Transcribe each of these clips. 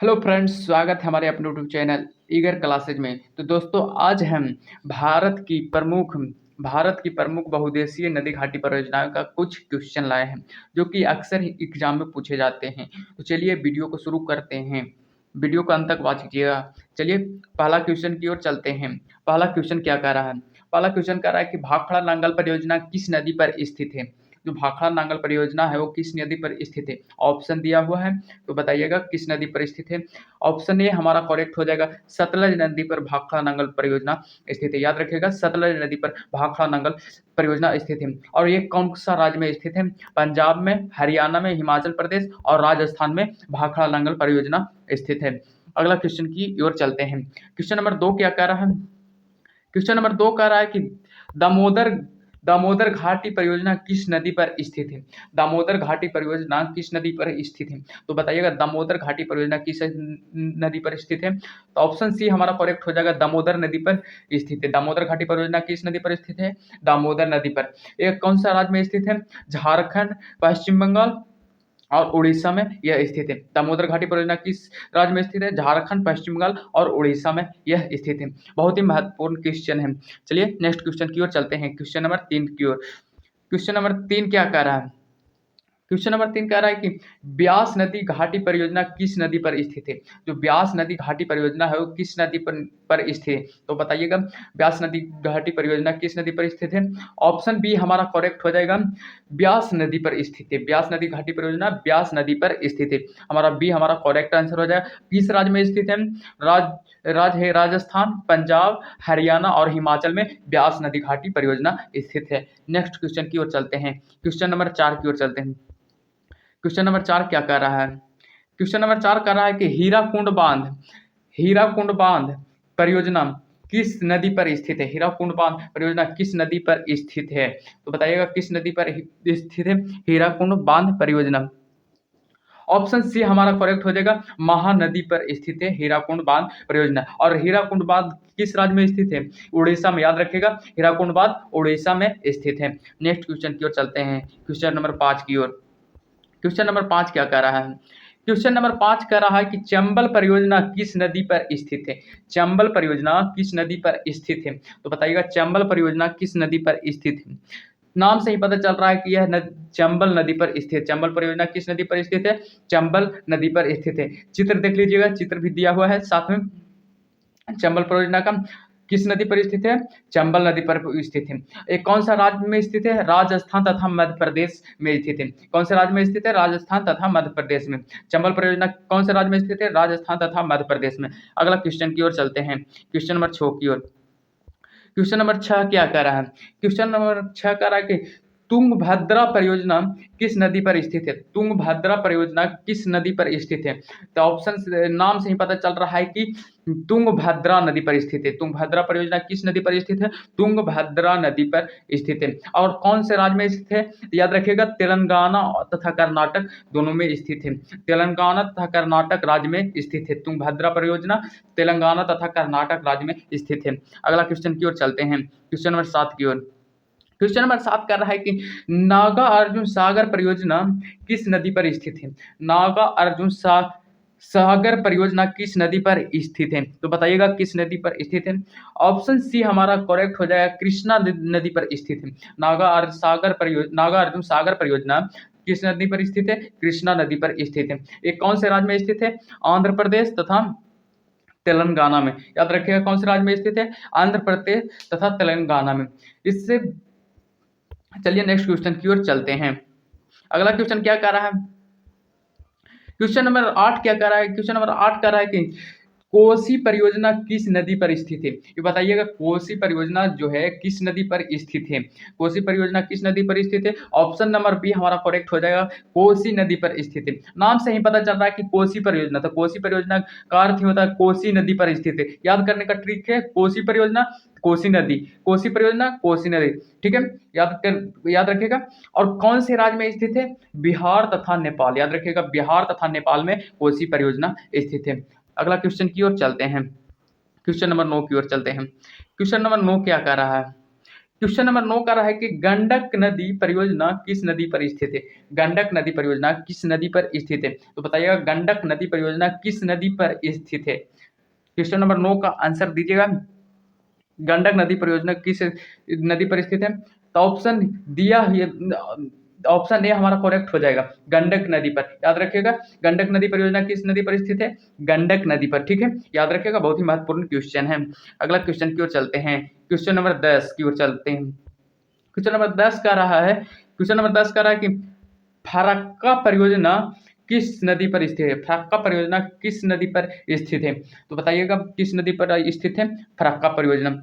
Hello friends, स्वागत है हमारे अपने यूट्यूब चैनल ईगर क्लासेज में। तो दोस्तों, आज हम भारत की प्रमुख भारत की प्रमुख बहुउद्देशीय नदी घाटी परियोजनाओं का कुछ क्वेश्चन लाए हैं, जो कि अक्सर ही एग्जाम में पूछे जाते हैं। तो चलिए वीडियो को शुरू करते हैं। वीडियो को अंत तक वॉच कीजिएगा। चलिए पहला क्वेश्चन की ओर चलते हैं। पहला क्वेश्चन क्या कह रहा है? पहला क्वेश्चन कह रहा है कि भाखड़ा नांगल परियोजना किस नदी पर स्थित है? जो भाखड़ा नांगल परियोजना है वो किस नदी पर स्थित है? ऑप्शन दिया हुआ है, तो बताइएगा किस नदी पर स्थित है। ऑप्शन ए हमारा करेक्ट हो जाएगा, सतलज नदी पर भाखड़ा नांगल परियोजना स्थित है। याद रखिएगा, सतलज नदी पर भाखड़ा नांगल परियोजना स्थित है। और ये कौन सा राज्य में स्थित है? पंजाब में, हरियाणा में, हिमाचल प्रदेश और राजस्थान में भाखड़ा नांगल परियोजना स्थित है। अगला क्वेश्चन की ओर चलते हैं। क्वेश्चन नंबर 2 क्या कह रहा है? क्वेश्चन नंबर 2 कह रहा है कि दामोदर दामोदर घाटी परियोजना किस नदी पर स्थित है? दामोदर घाटी परियोजना किस नदी पर स्थित है? तो बताइएगा दामोदर घाटी परियोजना किस नदी पर स्थित है? तो ऑप्शन सी हमारा करेक्ट हो जाएगा, दामोदर नदी पर स्थित है। दामोदर घाटी परियोजना किस नदी पर स्थित है? दामोदर नदी पर। एक कौन सा राज्य में स्थित है? झारखंड, पश्चिम बंगाल और उड़ीसा में यह स्थित है। दामोदर घाटी परियोजना किस राज्य में स्थित है? झारखंड, पश्चिम बंगाल और उड़ीसा में यह स्थित है। बहुत ही महत्वपूर्ण क्वेश्चन है। चलिए नेक्स्ट क्वेश्चन की ओर चलते हैं, क्वेश्चन नंबर 3 की ओर। क्वेश्चन नंबर 3 क्या कह रहा है? क्वेश्चन नंबर 3 कह रहा है कि ब्यास नदी घाटी परियोजना किस नदी पर स्थित है? जो ब्यास नदी घाटी परियोजना है वो किस नदी पर स्थित है? तो बताइएगा ब्यास नदी घाटी परियोजना किस नदी पर स्थित है? ऑप्शन बी हमारा करेक्ट हो जाएगा, ब्यास नदी पर स्थित है। ब्यास नदी घाटी परियोजना ब्यास नदी पर स्थित है। हमारा बी हमारा करेक्ट आंसर हो जाएगा। किस राज्य में स्थित है? राज्य है राजस्थान, पंजाब, हरियाणा और हिमाचल में ब्यास नदी घाटी परियोजना स्थित है। नेक्स्ट क्वेश्चन की ओर चलते हैं। क्वेश्चन नंबर 4 की ओर चलते हैं। क्वेश्चन नंबर 4 क्या कर रहा है? क्वेश्चन नंबर 4 कर रहा है कि हीराकुंड बांध परियोजना किस नदी पर स्थित है? हीराकुंड बांध परियोजना किस नदी पर स्थित है? तो बताइएगा किस नदी पर स्थित है हीराकुंड बांध परियोजना? ऑप्शन सी हमारा करेक्ट हो जाएगा, महानदी पर स्थित है हीराकुंड बांध परियोजना। और हीराकुंड बांध किस राज्य में स्थित है? उड़ीसा में। याद रखिएगा, हीराकुंड बांध उड़ीसा में स्थित है। नेक्स्ट क्वेश्चन की ओर चलते हैं, क्वेश्चन नंबर 5 की ओर। क्वेश्चन नंबर 5 क्या कह रहा है? क्वेश्चन नंबर 5 कह रहा है कि चंबल परियोजना किस नदी पर स्थित है? चंबल परियोजना किस नदी पर स्थित है? तो बताइएगा चंबल परियोजना किस नदी पर स्थित है? नाम से ही पता चल रहा है कि यह चंबल नदी पर स्थित है। चंबल परियोजना किस नदी पर स्थित है? चंबल नदी पर स्थित है। चित्र देख लीजिएगा, चित्र भी दिया हुआ है साथ में। चंबल परियोजना का किस नदी पर स्थित है? चंबल नदी पर स्थित है। एक कौन सा राज्य में स्थित है? राजस्थान तथा मध्य प्रदेश में स्थित है। कौन से राज्य में स्थित है? राजस्थान तथा मध्य प्रदेश में। चंबल परियोजना कौन से राज्य में स्थित है? राजस्थान तथा मध्य प्रदेश में। अगला क्वेश्चन की ओर चलते हैं, क्वेश्चन नंबर 6 की ओर। क्वेश्चन नंबर 6 क्या कह रहा है? क्वेश्चन नंबर 6 कह रहा है कि तुंगभद्रा परियोजना किस नदी पर स्थित है? तुंगभद्रा परियोजना किस नदी पर स्थित है? तो ऑप्शन नाम से ही पता चल रहा है कि तुंगभद्रा नदी पर स्थित है। तुंगभद्रा परियोजना किस नदी पर स्थित है? तुंगभद्रा नदी पर स्थित है। और कौन से राज्य में स्थित है? याद रखिएगा, तेलंगाना तथा कर्नाटक दोनों में स्थित है। तेलंगाना तथा कर्नाटक राज्य में स्थित है तुंगभद्रा परियोजना। तेलंगाना तथा कर्नाटक राज्य में स्थित है। अगला क्वेश्चन की ओर चलते हैं, क्वेश्चन नंबर 7 की ओर। क्वेश्चन नंबर 7 कर रहा है कि नागा अर्जुन सागर परियोजना किस नदी पर स्थित है? नागा अर्जुन सागर परियोजना किस नदी पर स्थित है? तो बताइएगा किस नदी पर स्थित है। ऑप्शन सी हमारा करेक्ट हो जाएगा, कृष्णा नदी पर स्थित है। नागा अर्जुन सागर परियोजना किस नदी पर स्थित है? कृष्णा नदी पर स्थित है। एक कौन से राज्य में स्थित है? आंध्र प्रदेश तथा तेलंगाना में। याद रखिएगा कौन से राज्य में स्थित है? आंध्र प्रदेश तथा तेलंगाना में। इससे चलिए नेक्स्ट क्वेश्चन की ओर चलते हैं। अगला क्वेश्चन क्या कह रहा है? क्वेश्चन नंबर 8 क्या कह रहा है? क्वेश्चन नंबर 8 कह रहा है कि कोसी परियोजना किस नदी पर स्थित है? ये बताइएगा कोसी परियोजना जो है किस नदी पर स्थित है? कोसी परियोजना किस नदी पर स्थित है? ऑप्शन नंबर बी हमारा करेक्ट हो जाएगा, कोसी नदी पर स्थित है। नाम से ही पता चल रहा है कि कोसी परियोजना, तो कोसी परियोजना का अर्थ ही होता है कोसी नदी पर स्थित है। याद करने का ट्रिक है, कोसी परियोजना कोसी नदी, कोसी परियोजना कोसी नदी। ठीक है, याद रखिएगा। और कौन से राज्य में स्थित है? बिहार तथा नेपाल। याद रखिएगा, बिहार तथा नेपाल में कोसी परियोजना स्थित है। अगला क्वेश्चन की ओर चलते हैं, क्वेश्चन नंबर 9 की ओर चलते हैं। क्वेश्चन नंबर 9 क्या कह रहा है? क्वेश्चन नंबर 9 का रहा है कि गंडक नदी परियोजना किस नदी पर स्थित है? गंडक नदी परियोजना किस नदी पर स्थित है? तो बताइएगा गंडक नदी परियोजना किस नदी पर स्थित है? क्वेश्चन नंबर 9 का आंसर दीजिएगा। गंडक नदी परियोजना किस नदी पर स्थित है? तो ऑप्शन दिया ये ऑप्शन ए हमारा करेक्ट हो जाएगा, गंडक नदी पर। याद रखिएगा गंडक नदी परियोजना किस नदी पर स्थित है? गंडक नदी पर, ठीक है, याद रखिएगा, बहुत ही महत्वपूर्ण क्वेश्चन है। अगला क्वेश्चन की ओर चलते हैं, क्वेश्चन नंबर 10 की ओर चलते हैं। क्वेश्चन नंबर 10 का रहा है, क्वेश्चन नंबर 10 का रहा है कि फरक्का परियोजना किस नदी पर स्थित है? फरक्का परियोजना किस नदी पर स्थित है? तो बताइएगा किस नदी पर स्थित है फरक्का परियोजना?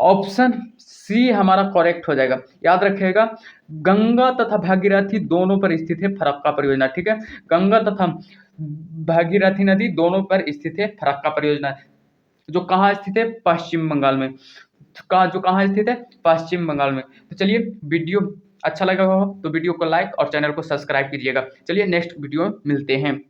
ऑप्शन सी हमारा करेक्ट हो जाएगा। याद रखिएगा गंगा तथा भागीरथी दोनों पर स्थित है फरक्का परियोजना, ठीक है, गंगा तथा भागीरथी नदी दोनों पर स्थित है फरक्का परियोजना, जो कहाँ स्थित है? पश्चिम बंगाल में। कहाँ स्थित है? पश्चिम बंगाल में। तो चलिए वीडियो अच्छा लगा हो तो वीडियो को लाइक और चैनल को सब्सक्राइब कीजिएगा। चलिए नेक्स्ट वीडियो में मिलते हैं।